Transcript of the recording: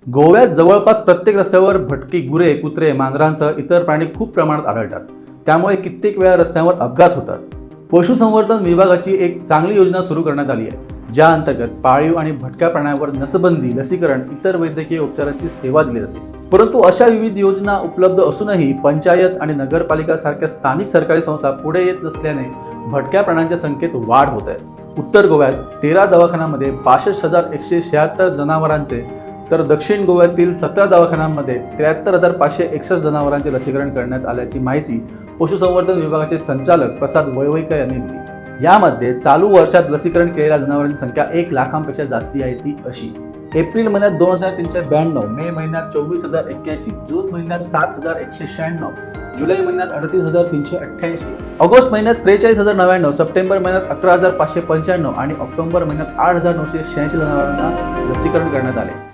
गोव्यात जवळपास प्रत्येक रस्त्यावर भटकी गुरे, कुत्रे, मांजरांसह इतर प्राणी खूप प्रमाणात आढळतात. त्यामुळे कित्येक वेळा रस्त्यावर अपघात होतात. पशुसंवर्धन विभागाची एक चांगली योजना सुरू करण्यात आली आहे, ज्या अंतर्गत पाळीव आणि भटक्या प्राण्यांवर नसबंदी, लसीकरण, इतर वैद्यकीय उपचारांची सेवा दिली जाते. परंतु अशा विविध योजना उपलब्ध असूनही पंचायत आणि नगरपालिका सारख्या स्थानिक सरकारी संस्था पुढे येत नसल्याने भटक्या प्राण्यांच्या संख्येत वाढ होत आहे. उत्तर गोव्यात 13 दवाखान्यांमध्ये 62,176 जनावरांचे, तर दक्षिण गोव्यातील 17 दवाखान्यांमध्ये 73,561 जनावरांचे लसीकरण करण्यात आल्याची माहिती पशुसंवर्धन विभागाचे संचालक प्रसाद वैवईकर यांनी दिली. यामध्ये चालू वर्षात लसीकरण केलेल्या जनावरांची संख्या 1 लाखांपेक्षा जास्ती आहे. ती अशी: एप्रिल महिन्यात 2,392, मे महिन्यात 24,081, जून महिन्यात 7,196, जुलै महिन्यात 38,388, ऑगस्ट महिन्यात 43,099, सप्टेंबर महिन्यात 11,595 आणि ऑक्टोबर महिन्यात 8,986 जनावरांना लसीकरण करण्यात आले.